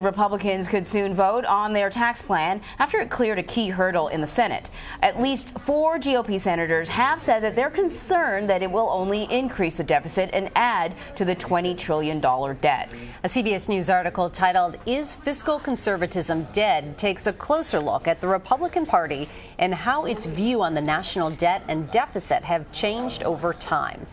Republicans could soon vote on their tax plan after it cleared a key hurdle in the Senate. At least 4 GOP senators have said that they're concerned that it will only increase the deficit and add to the $20 trillion debt. A CBS News article titled, "Is Fiscal Conservatism Dead?" takes a closer look at the Republican Party and how its view on the national debt and deficit have changed over time.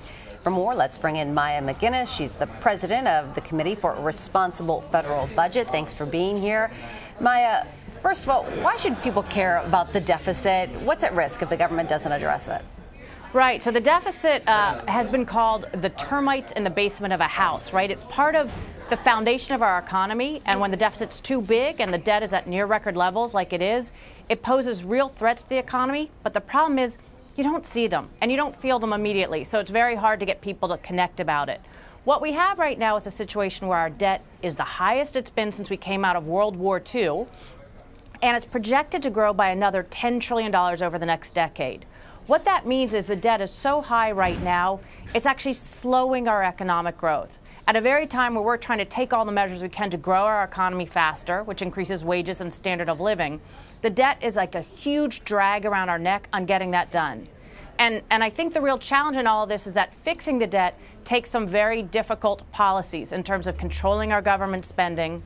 For more, let's bring in MacGuineas. She's the president of the Committee for a Responsible Federal Budget. Thanks for being here. Maya, first of all, why should people care about the deficit? What's at risk if the government doesn't address it? Right. So the deficit has been called the termite in the basement of a house, right? It's part of the foundation of our economy. And when the deficit's too big and the debt is at near record levels like it is, it poses real threats to the economy. But the problem is, you don't see them and you don't feel them immediately. So it's very hard to get people to connect about it. What we have right now is a situation where our debt is the highest it's been since we came out of World War II, and it's projected to grow by another $10 trillion over the next decade. What that means is the debt is so high right now, it's actually slowing our economic growth. At a very time where we're trying to take all the measures we can to grow our economy faster, which increases wages and standard of living, the debt is like a huge drag around our neck on getting that done. And I think the real challenge in all of this is that fixing the debt takes some very difficult policies in terms of controlling our government spending,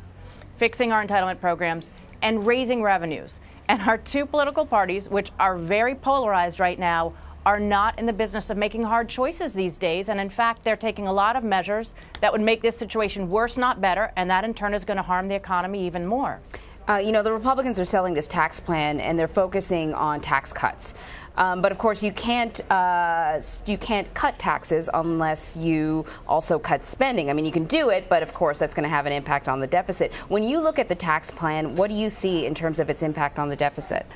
fixing our entitlement programs, and raising revenues. And our two political parties, which are very polarized right now, are not in the business of making hard choices these days. And in fact, they're taking a lot of measures that would make this situation worse, not better. And that in turn is going to harm the economy even more. The Republicans are selling this tax plan and they're focusing on tax cuts. But of course, you can't cut taxes unless you also cut spending. I mean, you can do it, but of course, that's going to have an impact on the deficit. When you look at the tax plan, what do you see in terms of its impact on the deficit?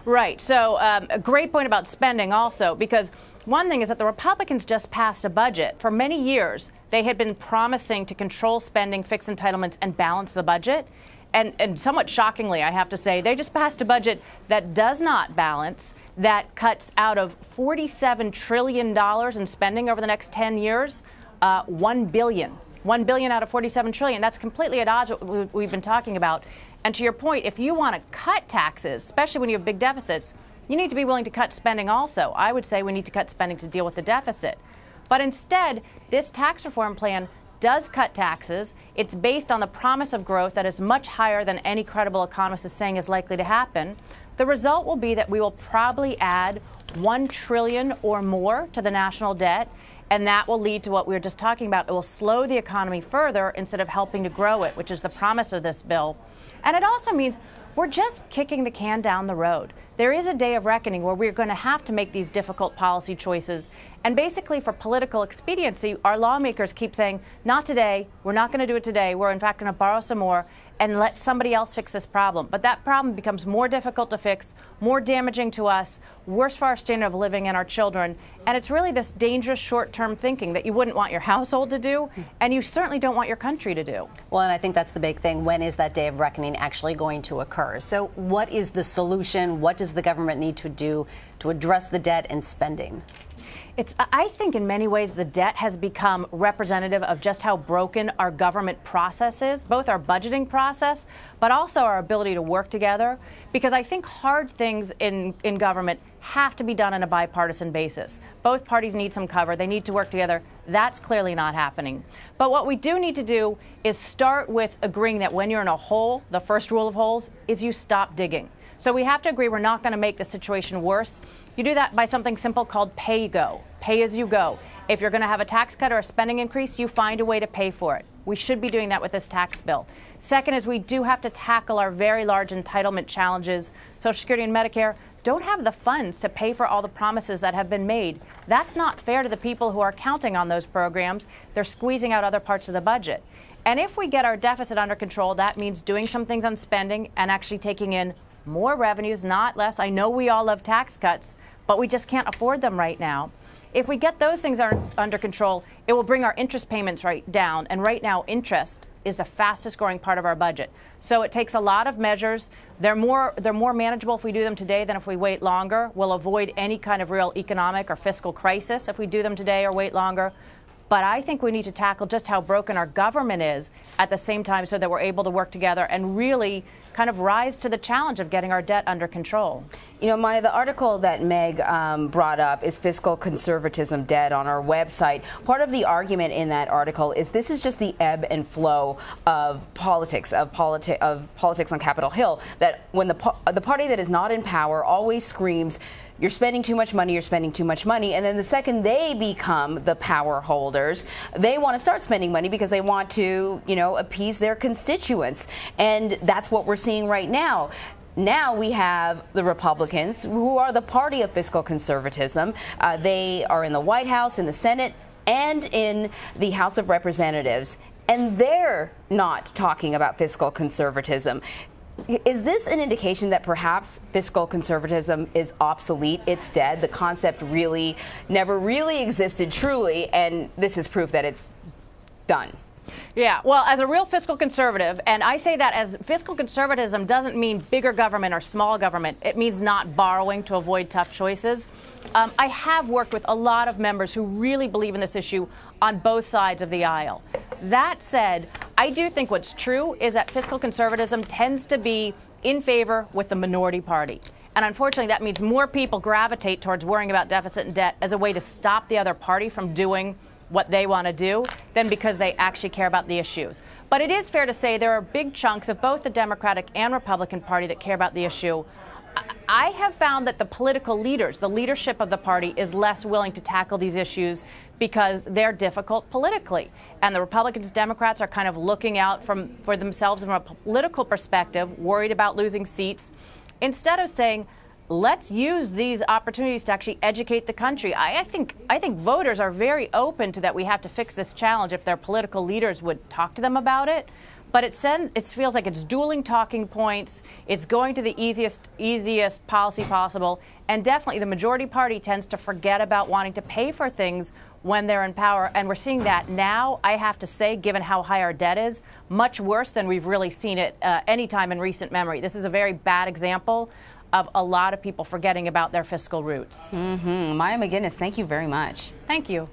Right. So a great point about spending also, because one thing is that the Republicans just passed a budget. For many years, they had been promising to control spending, fix entitlements, and balance the budget. And somewhat shockingly, I have to say, they just passed a budget that does not balance, that cuts out of $47 trillion in spending over the next 10 years, $1 billion. $1 billion out of $47 trillion. That's completely at odds with what we've been talking about. And to your point, if you want to cut taxes, especially when you have big deficits, you need to be willing to cut spending also. I would say we need to cut spending to deal with the deficit. But instead, this tax reform plan does cut taxes. It's based on the promise of growth that is much higher than any credible economist is saying is likely to happen. The result will be that we will probably add $1 trillion or more to the national debt, and that will lead to what we were just talking about. It will slow the economy further instead of helping to grow it, which is the promise of this bill. And it also means we're just kicking the can down the road. There is a day of reckoning where we're going to have to make these difficult policy choices. And basically, for political expediency, our lawmakers keep saying, not today, we're not going to do it today, we're in fact going to borrow some more and let somebody else fix this problem. But that problem becomes more difficult to fix, more damaging to us, worse for our standard of living and our children. And it's really this dangerous short-term thinking that you wouldn't want your household to do, and you certainly don't want your country to do. Well, and I think that's the big thing. When is that day of reckoning actually going to occur? So what is the solution? What does the government need to do to address the debt and spending? I think in many ways the debt has become representative of just how broken our government process is, both our budgeting process, but also our ability to work together. Because I think hard things in government have to be done on a bipartisan basis. Both parties need some cover. They need to work together. That's clearly not happening. But what we do need to do is start with agreeing that when you're in a hole, the first rule of holes is you stop digging. So we have to agree we're not going to make the situation worse. You do that by something simple called pay-go, pay as you go. If you're going to have a tax cut or a spending increase, you find a way to pay for it. We should be doing that with this tax bill. Second is we do have to tackle our very large entitlement challenges. Social Security and Medicare don't have the funds to pay for all the promises that have been made. That's not fair to the people who are counting on those programs. They're squeezing out other parts of the budget. And if we get our deficit under control, that means doing some things on spending and actually taking in more revenues, not less. I know we all love tax cuts, but we just can't afford them right now. If we get those things under control, it will bring our interest payments right down. And right now, interest is the fastest growing part of our budget. So it takes a lot of measures. They're more manageable if we do them today than if we wait longer. We'll avoid any kind of real economic or fiscal crisis if we do them today or wait longer. But I think we need to tackle just how broken our government is at the same time so that we're able to work together and really kind of rise to the challenge of getting our debt under control. You know, Maya, the article that Meg brought up is Fiscal Conservatism Dead on our website. Part of the argument in that article is this is just the ebb and flow of politics on Capitol Hill, that when the party that is not in power always screams, you're spending too much money, you're spending too much money. And then the second they become the power holders, they want to start spending money because they want to, you know, appease their constituents. And that's what we're seeing right now. Now we have the Republicans, who are the party of fiscal conservatism. They are in the White House, in the Senate, and in the House of Representatives. And they're not talking about fiscal conservatism. Is this an indication that perhaps fiscal conservatism is obsolete? It's dead. The concept really never really existed truly, and this is proof that it's done. Yeah, well, as a real fiscal conservative, and I say that as fiscal conservatism doesn't mean bigger government or small government. It means not borrowing to avoid tough choices. I have worked with a lot of members who really believe in this issue on both sides of the aisle. That said, I do think what's true is that fiscal conservatism tends to be in favor with the minority party. And unfortunately, that means more people gravitate towards worrying about deficit and debt as a way to stop the other party from doing what they want to do than because they actually care about the issues. But it is fair to say there are big chunks of both the Democratic and Republican Party that care about the issue. I have found that the political leaders, the leadership of the party, is less willing to tackle these issues because they're difficult politically. And the Republicans and Democrats are kind of looking out for themselves from a political perspective, worried about losing seats, instead of saying, let's use these opportunities to actually educate the country. I think voters are very open to that we have to fix this challenge if their political leaders would talk to them about it. But it feels like it's dueling talking points. It's going to the easiest policy possible. And definitely the majority party tends to forget about wanting to pay for things when they're in power. And we're seeing that now, I have to say, given how high our debt is, much worse than we've really seen it any time in recent memory. This is a very bad example of a lot of people forgetting about their fiscal roots. Maya MacGuineas, thank you very much. Thank you.